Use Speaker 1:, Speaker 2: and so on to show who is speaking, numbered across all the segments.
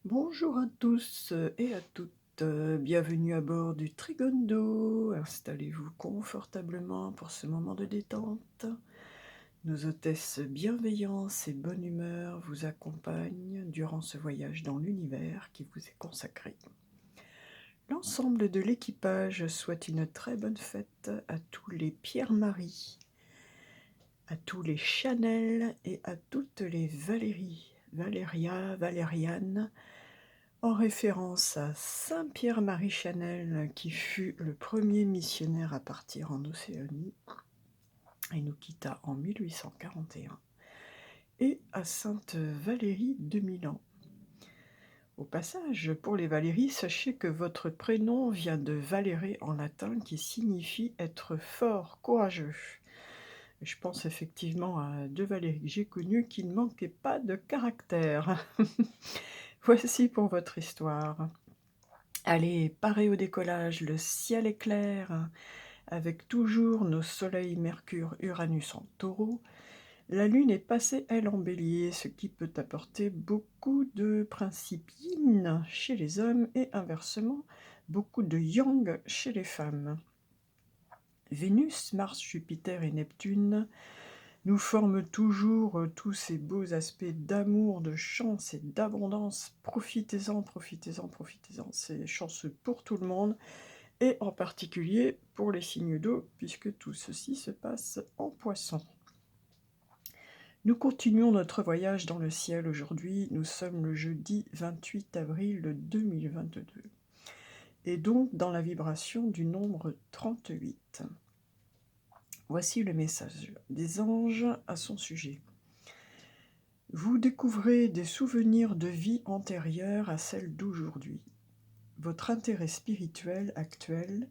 Speaker 1: Bonjour à tous et à toutes, bienvenue à bord du Trigondo. Installez-vous confortablement pour ce moment de détente. Nos hôtesses bienveillance et bonne humeur vous accompagnent durant ce voyage dans l'univers qui vous est consacré. L'ensemble de l'équipage souhaite une très bonne fête à tous les Pierre-Marie, à tous les Chanel et à toutes les Valérie, Valéria, Valériane, en référence à saint Pierre-Marie Chanel, qui fut le premier missionnaire à partir en Océanie et nous quitta en 1841, et à sainte Valérie de Milan. Au passage, pour les Valéries, sachez que votre prénom vient de valere en latin, qui signifie être fort, courageux. Je pense effectivement à deux Valéries que j'ai connues qui ne manquaient pas de caractère. Voici pour votre histoire. Allez, parez au décollage, le ciel est clair, avec toujours nos soleils Mercure, Uranus en Taureau. La Lune est passée, elle, en Bélier, ce qui peut apporter beaucoup de principes yin chez les hommes et inversement, beaucoup de yang chez les femmes. Vénus, Mars, Jupiter et Neptune nous forment toujours tous ces beaux aspects d'amour, de chance et d'abondance. Profitez-en, profitez-en, profitez-en. C'est chanceux pour tout le monde, et en particulier pour les signes d'eau, puisque tout ceci se passe en Poisson. Nous continuons notre voyage dans le ciel aujourd'hui. Nous sommes le jeudi 28 avril 2022, et donc dans la vibration du nombre 38. Voici le message des anges à son sujet. Vous découvrez des souvenirs de vie antérieure à celle d'aujourd'hui. Votre intérêt spirituel actuel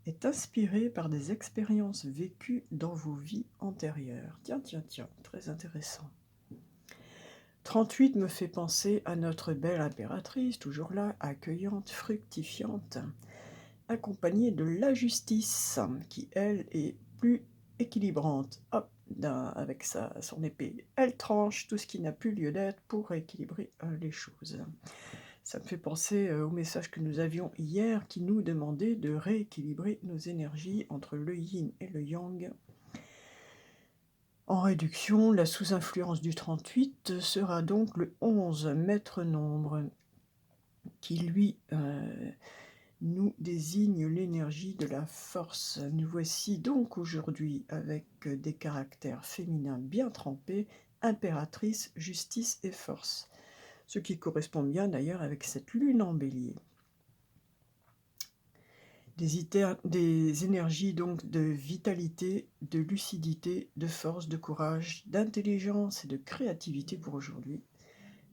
Speaker 1: est inspiré par des expériences vécues dans vos vies antérieures. Tiens, très intéressant. 38 me fait penser à notre belle impératrice, toujours là, accueillante, fructifiante, accompagnée de la justice, qui, elle, est plus équilibrante. Hop, avec son épée, elle tranche tout ce qui n'a plus lieu d'être pour rééquilibrer les choses. Ça me fait penser au message que nous avions hier qui nous demandait de rééquilibrer nos énergies entre le yin et le yang. En réduction, la sous-influence du 38 sera donc le 11, maître nombre, qui lui nous désigne l'énergie de la force. Nous voici donc aujourd'hui avec des caractères féminins bien trempés, impératrice, justice et force, ce qui correspond bien d'ailleurs avec cette lune en bélier. Des énergies donc de vitalité, de lucidité, de force, de courage, d'intelligence et de créativité pour aujourd'hui.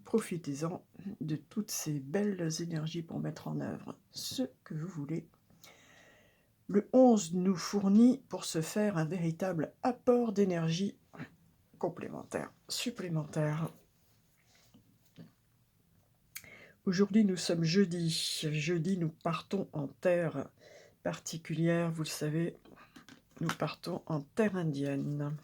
Speaker 1: Profitez-en de toutes ces belles énergies pour mettre en œuvre ce que vous voulez. Le 11 nous fournit pour ce faire un véritable apport d'énergie complémentaire, supplémentaire. Aujourd'hui, nous sommes jeudi. Jeudi, nous partons en terre particulière, vous le savez, nous partons en terre indienne.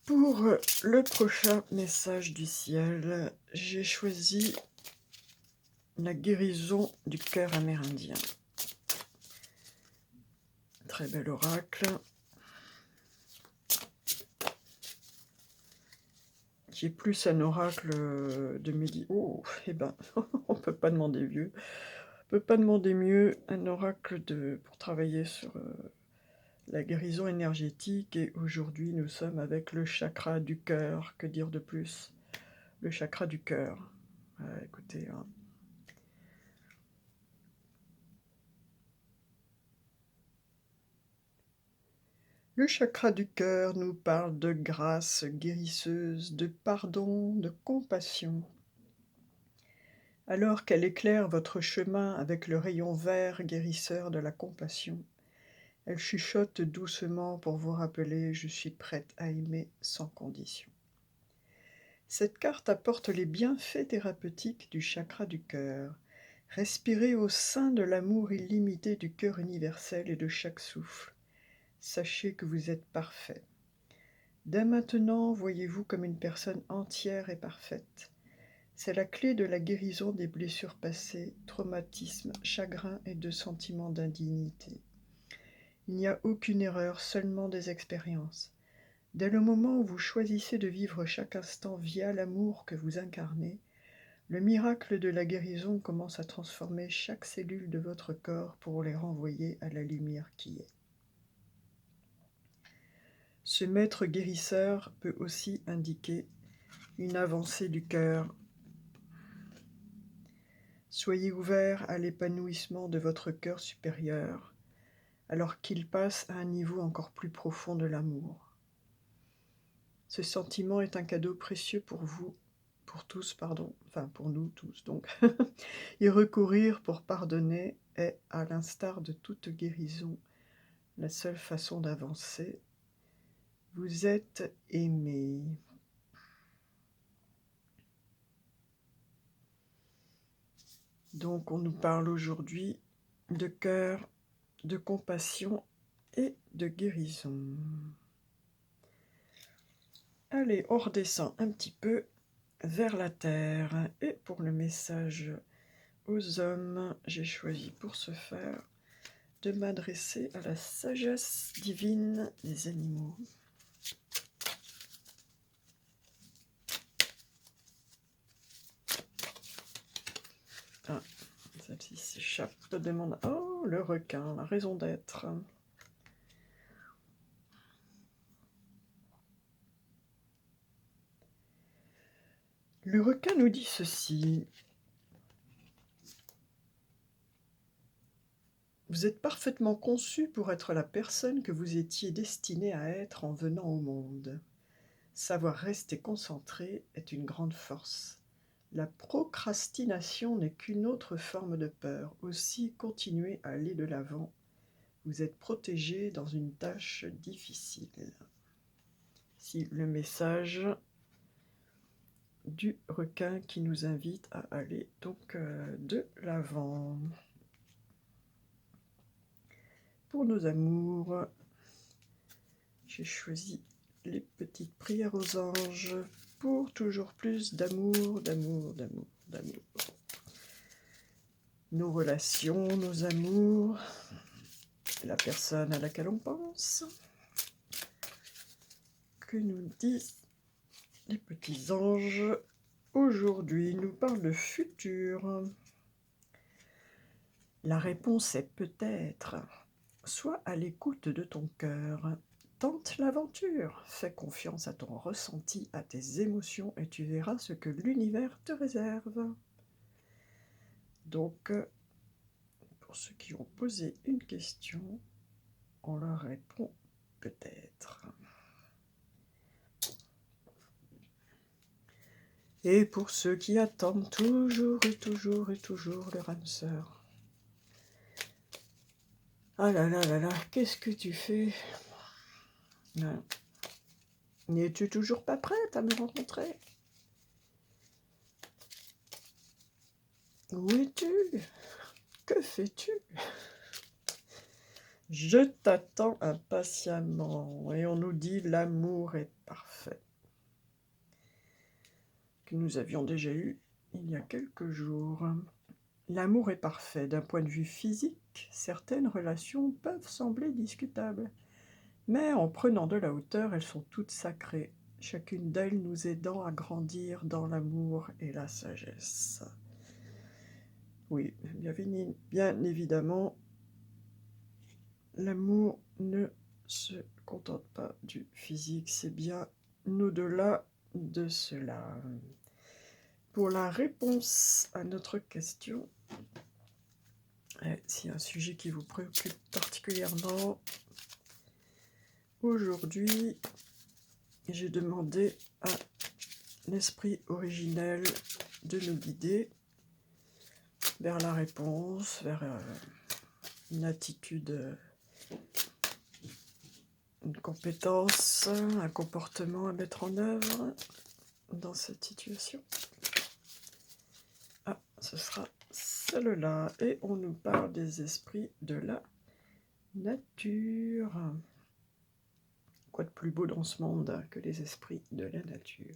Speaker 1: Pour le prochain message du ciel, j'ai choisi la guérison du cœur amérindien. Très bel oracle, qui est plus un oracle de méditation. Oh, eh ben, on peut pas demander mieux. On peut pas demander mieux, un oracle pour travailler sur la guérison énergétique. Et aujourd'hui, nous sommes avec le chakra du cœur. Que dire de plus? Le chakra du cœur. Écoutez, hein. Le chakra du cœur nous parle de grâce guérisseuse, de pardon, de compassion. Alors qu'elle éclaire votre chemin avec le rayon vert guérisseur de la compassion, elle chuchote doucement pour vous rappeler « Je suis prête à aimer sans condition ». Cette carte apporte les bienfaits thérapeutiques du chakra du cœur. Respirez au sein de l'amour illimité du cœur universel et de chaque souffle. Sachez que vous êtes parfait. Dès maintenant, voyez-vous comme une personne entière et parfaite. C'est la clé de la guérison des blessures passées, traumatismes, chagrins et de sentiments d'indignité. Il n'y a aucune erreur, seulement des expériences. Dès le moment où vous choisissez de vivre chaque instant via l'amour que vous incarnez, le miracle de la guérison commence à transformer chaque cellule de votre corps pour les renvoyer à la lumière qui est. Ce maître guérisseur peut aussi indiquer une avancée du cœur. Soyez ouvert à l'épanouissement de votre cœur supérieur, alors qu'il passe à un niveau encore plus profond de l'amour. Ce sentiment est un cadeau précieux pour vous, pour nous tous donc. Y recourir pour pardonner est, à l'instar de toute guérison, la seule façon d'avancer. Vous êtes aimé. Donc on nous parle aujourd'hui de cœur, de compassion et de guérison. Allez, on redescend un petit peu vers la terre. Et pour le message aux hommes, j'ai choisi pour ce faire de m'adresser à la sagesse divine des animaux. Ah, celle-ci s'échappe de mon... Oh, le requin, la raison d'être. Le requin nous dit ceci. Vous êtes parfaitement conçu pour être la personne que vous étiez destiné à être en venant au monde. Savoir rester concentré est une grande force. La procrastination n'est qu'une autre forme de peur. Aussi, continuez à aller de l'avant. Vous êtes protégé dans une tâche difficile. Si le message du requin qui nous invite à aller donc de l'avant. Pour nos amours, j'ai choisi les petites prières aux anges pour toujours plus d'amour, d'amour, d'amour, d'amour. Nos relations, nos amours, la personne à laquelle on pense. Que nous disent les petits anges aujourd'hui? Nous parlent de futur. La réponse est peut-être. Sois à l'écoute de ton cœur. Tente l'aventure. Fais confiance à ton ressenti, à tes émotions, et tu verras ce que l'univers te réserve. Donc, pour ceux qui ont posé une question, on leur répond peut-être. Et pour ceux qui attendent toujours et toujours et toujours leur âme sœur. Ah là là là là, qu'est-ce que tu fais? N'es-tu toujours pas prête à me rencontrer? Où es-tu? Que fais-tu? Je t'attends impatiemment. Et on nous dit l'amour est parfait. Que nous avions déjà eu il y a quelques jours. L'amour est parfait. D'un point de vue physique, certaines relations peuvent sembler discutables. Mais en prenant de la hauteur, elles sont toutes sacrées, chacune d'elles nous aidant à grandir dans l'amour et la sagesse. Oui, bien évidemment, l'amour ne se contente pas du physique, c'est bien au-delà de cela. Pour la réponse à notre question, s'il y a un sujet qui vous préoccupe particulièrement, aujourd'hui, j'ai demandé à l'esprit originel de nous guider vers la réponse, vers une attitude, une compétence, un comportement à mettre en œuvre dans cette situation. Ah, ce sera celle-là. Et on nous parle des esprits de la nature. Quoi de plus beau dans ce monde que les esprits de la nature?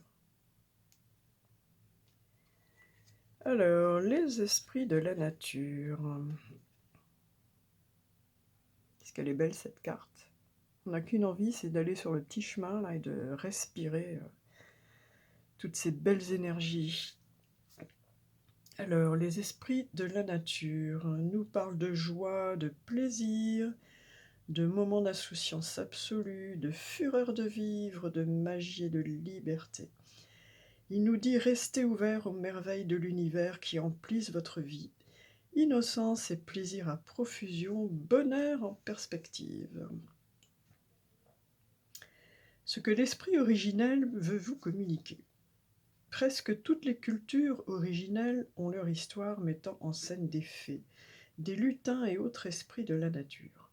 Speaker 1: Alors, les esprits de la nature. Qu'est-ce qu'elle est belle cette carte. On n'a qu'une envie, c'est d'aller sur le petit chemin là et de respirer toutes ces belles énergies. Alors, les esprits de la nature nous parlent de joie, de plaisir, de moments d'insouciance absolue, de fureur de vivre, de magie et de liberté. Il nous dit « Restez ouverts aux merveilles de l'univers qui emplissent votre vie. Innocence et plaisir à profusion, bonheur en perspective. » Ce que l'esprit originel veut vous communiquer. Presque toutes les cultures originelles ont leur histoire mettant en scène des fées, des lutins et autres esprits de la nature.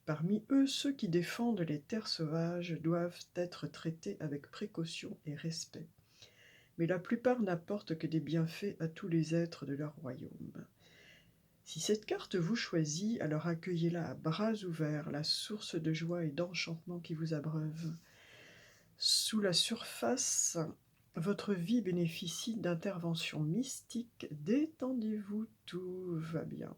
Speaker 1: Parmi eux, ceux qui défendent les terres sauvages doivent être traités avec précaution et respect. Mais la plupart n'apportent que des bienfaits à tous les êtres de leur royaume. Si cette carte vous choisit, alors accueillez-la à bras ouverts, la source de joie et d'enchantement qui vous abreuve. Sous la surface, votre vie bénéficie d'interventions mystiques. Détendez-vous, tout va bien.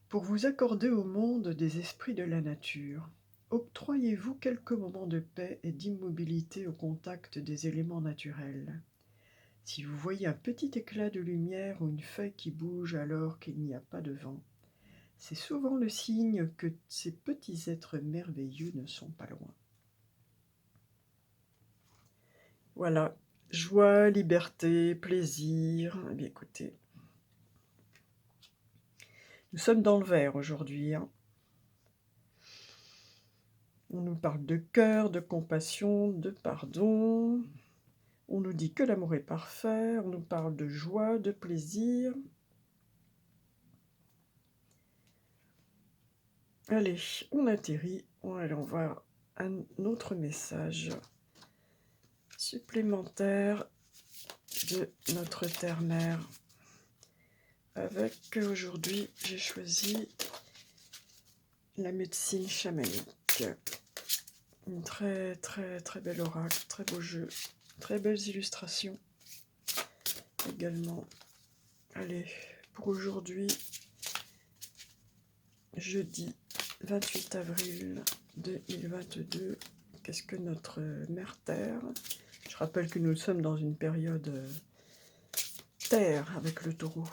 Speaker 1: Pour vous accorder au monde des esprits de la nature, octroyez-vous quelques moments de paix et d'immobilité au contact des éléments naturels. Si vous voyez un petit éclat de lumière ou une feuille qui bouge alors qu'il n'y a pas de vent, c'est souvent le signe que ces petits êtres merveilleux ne sont pas loin. Voilà, joie, liberté, plaisir. Eh bien, écoutez, nous sommes dans le vert aujourd'hui. On nous parle de cœur, de compassion, de pardon. On nous dit que l'amour est parfait. On nous parle de joie, de plaisir. Allez, on atterrit. On va aller voir un autre message supplémentaire de notre terre-mère. Avec aujourd'hui, j'ai choisi la médecine chamanique. Une très très très belle oracle, très beau jeu, très belles illustrations également. Allez, pour aujourd'hui, jeudi 28 avril 2022, qu'est-ce que notre mère Terre? Je rappelle que nous sommes dans une période Terre avec le taureau.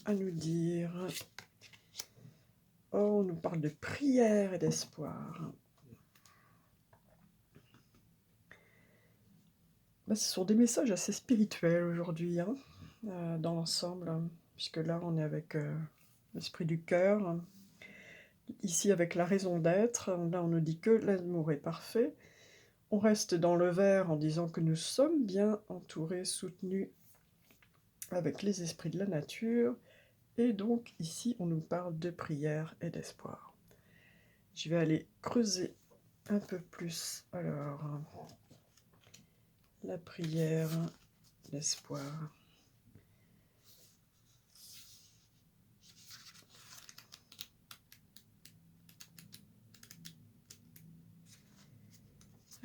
Speaker 1: À nous dire. Oh, on nous parle de prière et d'espoir. Ce sont des messages assez spirituels aujourd'hui, dans l'ensemble, puisque là on est avec l'esprit du cœur, ici avec la raison d'être. Là on nous dit que l'amour est parfait. On reste dans le vert en disant que nous sommes bien entourés, soutenus avec les esprits de la nature. Et donc ici on nous parle de prière et d'espoir. Je vais aller creuser un peu plus. Alors, la prière, l'espoir.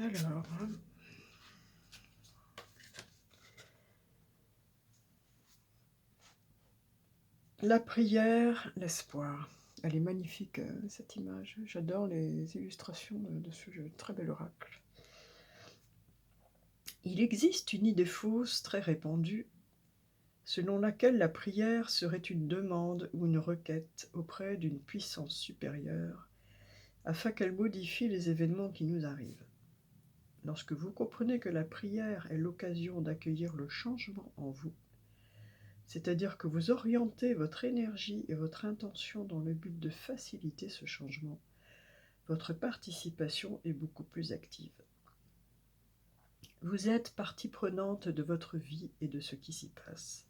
Speaker 1: Alors, la prière, l'espoir. Elle est magnifique, cette image. J'adore les illustrations de ce jeu. Très bel oracle. Il existe une idée fausse très répandue, selon laquelle la prière serait une demande ou une requête auprès d'une puissance supérieure, afin qu'elle modifie les événements qui nous arrivent. Lorsque vous comprenez que la prière est l'occasion d'accueillir le changement en vous, c'est-à-dire que vous orientez votre énergie et votre intention dans le but de faciliter ce changement, votre participation est beaucoup plus active. Vous êtes partie prenante de votre vie et de ce qui s'y passe.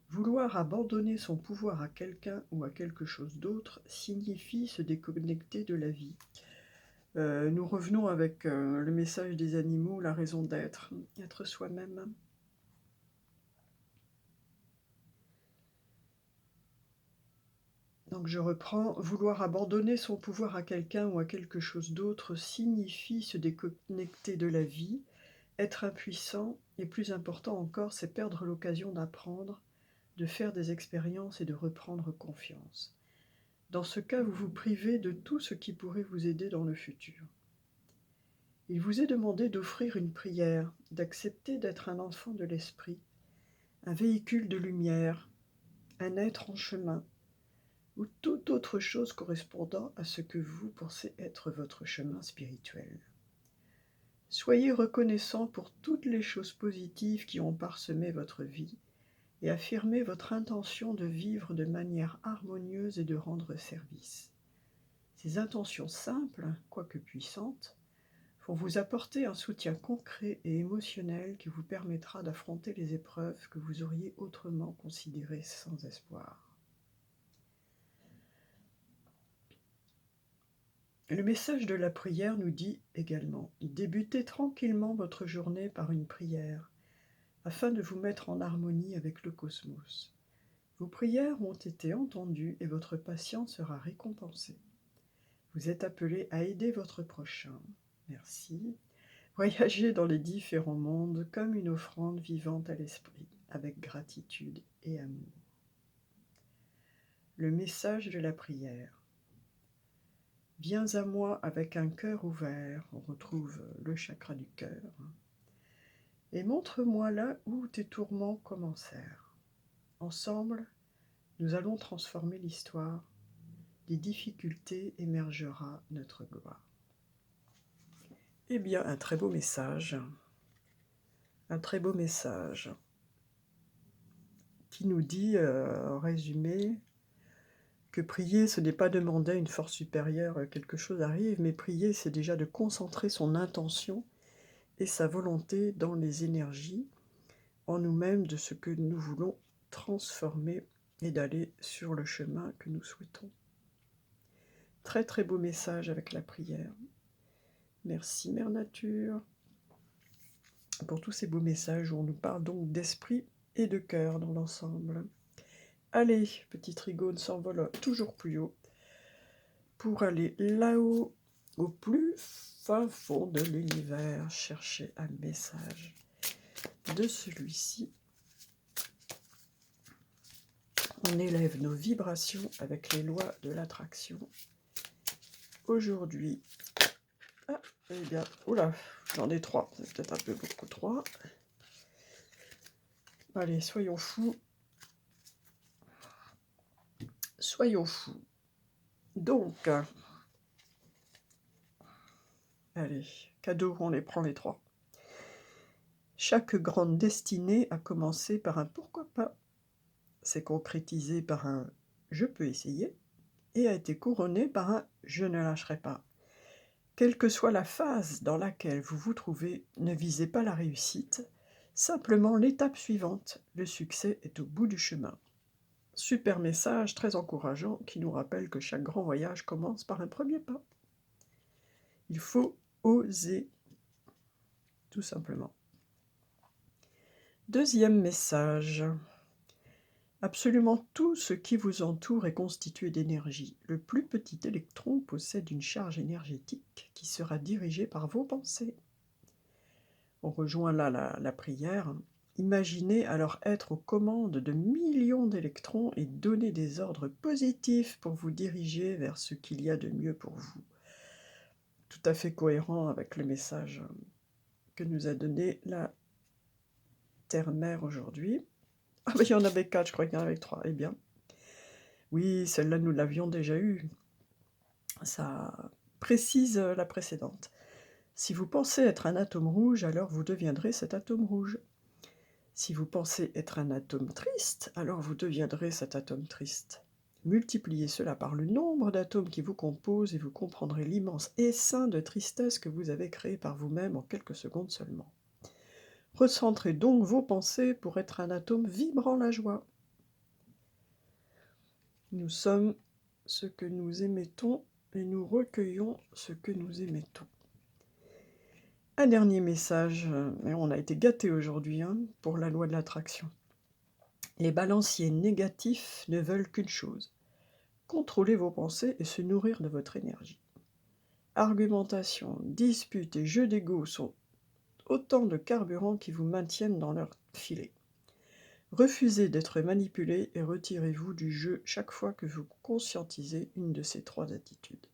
Speaker 1: Vouloir abandonner son pouvoir à quelqu'un ou à quelque chose d'autre signifie se déconnecter de la vie. Nous revenons avec le message des animaux, la raison d'être, être soi-même. Donc je reprends, vouloir abandonner son pouvoir à quelqu'un ou à quelque chose d'autre signifie se déconnecter de la vie, Être impuissant, et plus important encore, c'est perdre l'occasion d'apprendre, de faire des expériences et de reprendre confiance. Dans ce cas, vous vous privez de tout ce qui pourrait vous aider dans le futur. Il vous est demandé d'offrir une prière, d'accepter d'être un enfant de l'esprit, un véhicule de lumière, un être en chemin, ou toute autre chose correspondant à ce que vous pensez être votre chemin spirituel. Soyez reconnaissant pour toutes les choses positives qui ont parsemé votre vie et affirmez votre intention de vivre de manière harmonieuse et de rendre service. Ces intentions simples, quoique puissantes, vont vous apporter un soutien concret et émotionnel qui vous permettra d'affronter les épreuves que vous auriez autrement considérées sans espoir. Le message de la prière nous dit également « Débutez tranquillement votre journée par une prière, afin de vous mettre en harmonie avec le cosmos. Vos prières ont été entendues et votre patience sera récompensée. Vous êtes appelé à aider votre prochain. Merci. Voyagez dans les différents mondes comme une offrande vivante à l'esprit, avec gratitude et amour. » Le message de la prière. Viens à moi avec un cœur ouvert, on retrouve le chakra du cœur, et montre-moi là où tes tourments commencèrent. Ensemble, nous allons transformer l'histoire. Des difficultés émergera notre gloire. Eh bien, un très beau message qui nous dit, en résumé, que prier, ce n'est pas demander à une force supérieure quelque chose arrive, mais prier, c'est déjà de concentrer son intention et sa volonté dans les énergies, en nous-mêmes, de ce que nous voulons transformer et d'aller sur le chemin que nous souhaitons. Très très beau message avec la prière. Merci Mère Nature pour tous ces beaux messages où on nous parle donc d'esprit et de cœur dans l'ensemble. Allez, petit Trigone s'envole toujours plus haut pour aller là-haut, au plus fin fond de l'univers, chercher un message de celui-ci. On élève nos vibrations avec les lois de l'attraction. Aujourd'hui, eh bien, oula, j'en ai 3, c'est peut-être un peu beaucoup 3. Allez, soyons fous. Soyons fous. Donc, allez, cadeau, on les prend les 3. Chaque grande destinée a commencé par un pourquoi pas, s'est concrétisé par un je peux essayer et a été couronné par un je ne lâcherai pas. Quelle que soit la phase dans laquelle vous vous trouvez, ne visez pas la réussite, simplement l'étape suivante. Le succès est au bout du chemin. Super message très encourageant qui nous rappelle que chaque grand voyage commence par un premier pas. Il faut oser, tout simplement. Deuxième message. Absolument tout ce qui vous entoure est constitué d'énergie. Le plus petit électron possède une charge énergétique qui sera dirigée par vos pensées. On rejoint là la prière. Imaginez alors être aux commandes de millions d'électrons et donner des ordres positifs pour vous diriger vers ce qu'il y a de mieux pour vous. Tout à fait cohérent avec le message que nous a donné la Terre-Mère aujourd'hui. Ah ben il y en avait 4, je crois qu'il y en avait 3. Eh bien, oui, celle-là nous l'avions déjà eue. Ça précise la précédente. Si vous pensez être un atome rouge, alors vous deviendrez cet atome rouge. Si vous pensez être un atome triste, alors vous deviendrez cet atome triste. Multipliez cela par le nombre d'atomes qui vous composent et vous comprendrez l'immense essaim de tristesse que vous avez créé par vous-même en quelques secondes seulement. Recentrez donc vos pensées pour être un atome vibrant la joie. Nous sommes ce que nous émettons et nous recueillons ce que nous émettons. Un dernier message, et on a été gâtés aujourd'hui pour la loi de l'attraction. Les balanciers négatifs ne veulent qu'une chose, contrôler vos pensées et se nourrir de votre énergie. Argumentation, disputes et jeux d'ego sont autant de carburant qui vous maintiennent dans leur filet. Refusez d'être manipulé et retirez-vous du jeu chaque fois que vous conscientisez une de ces 3 attitudes.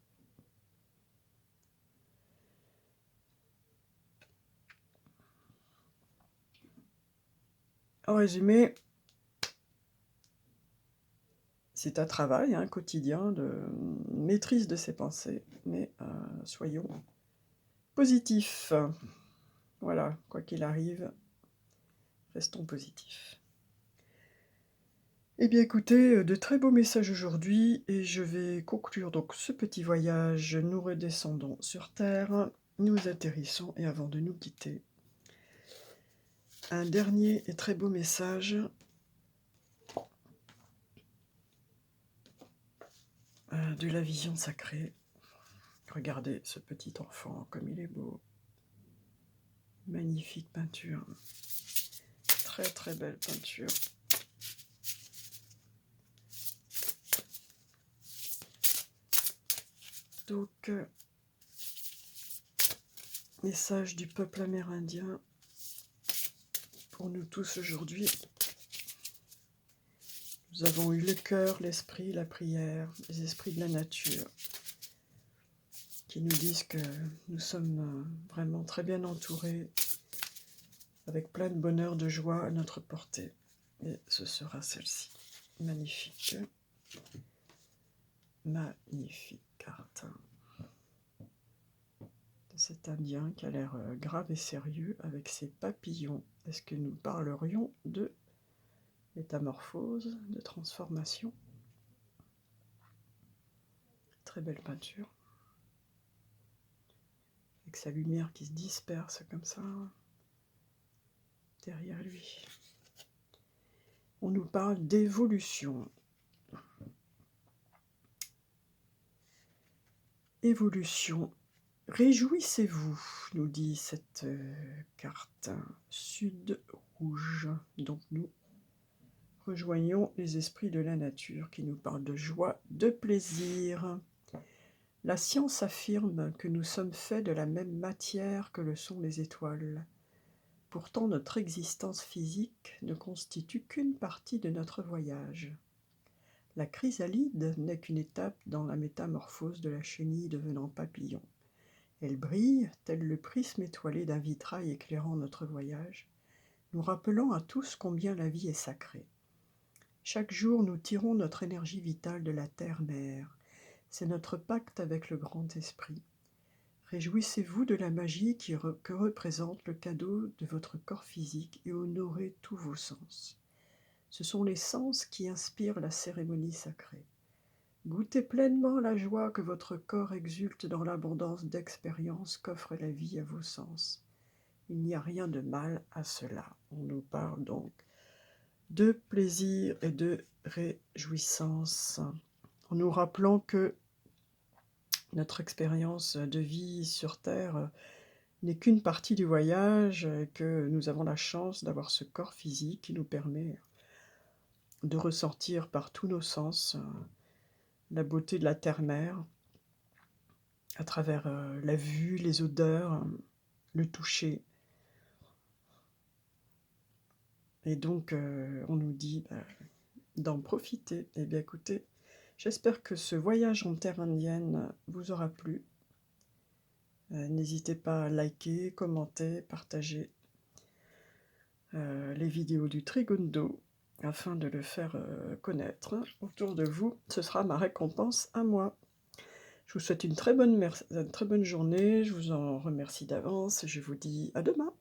Speaker 1: En résumé, c'est un travail quotidien de maîtrise de ses pensées, mais soyons positifs. Voilà, quoi qu'il arrive, restons positifs. Eh bien écoutez, de très beaux messages aujourd'hui et je vais conclure donc ce petit voyage. Nous redescendons sur Terre, nous atterrissons et avant de nous quitter, un dernier et très beau message de la vision sacrée. Regardez ce petit enfant comme il est beau. Magnifique peinture. Très très belle peinture. Donc, message du peuple amérindien pour nous tous aujourd'hui. Nous avons eu le cœur, l'esprit, la prière, les esprits de la nature qui nous disent que nous sommes vraiment très bien entourés, avec plein de bonheur, de joie à notre portée. Et ce sera celle-ci. Magnifique. Magnifique carte. De cet Indien qui a l'air grave et sérieux avec ses papillons. Est-ce que nous parlerions de métamorphose, de transformation? Très belle peinture. Avec sa lumière qui se disperse comme ça derrière lui. On nous parle d'évolution. Évolution. Réjouissez-vous, nous dit cette carte. Sud rouge. Donc nous rejoignons les esprits de la nature qui nous parlent de joie, de plaisir. La science affirme que nous sommes faits de la même matière que le sont les étoiles. Pourtant, notre existence physique ne constitue qu'une partie de notre voyage. La chrysalide n'est qu'une étape dans la métamorphose de la chenille devenant papillon. Elle brille, tel le prisme étoilé d'un vitrail éclairant notre voyage, nous rappelant à tous combien la vie est sacrée. Chaque jour, nous tirons notre énergie vitale de la terre-mère. C'est notre pacte avec le grand esprit. Réjouissez-vous de la magie que représente le cadeau de votre corps physique et honorez tous vos sens. Ce sont les sens qui inspirent la cérémonie sacrée. Goûtez pleinement la joie que votre corps exulte dans l'abondance d'expériences qu'offre la vie à vos sens. Il n'y a rien de mal à cela. On nous parle donc de plaisir et de réjouissance, en nous rappelant que notre expérience de vie sur Terre n'est qu'une partie du voyage, et que nous avons la chance d'avoir ce corps physique qui nous permet de ressentir par tous nos sens la beauté de la terre-mère, à travers la vue, les odeurs, le toucher. Et donc, on nous dit d'en profiter. Eh bien, écoutez, j'espère que ce voyage en terre indienne vous aura plu. N'hésitez pas à liker, commenter, partager les vidéos du Trigundo afin de le faire connaître autour de vous. Ce sera ma récompense à moi. Je vous souhaite une très bonne journée, je vous en remercie d'avance et je vous dis à demain.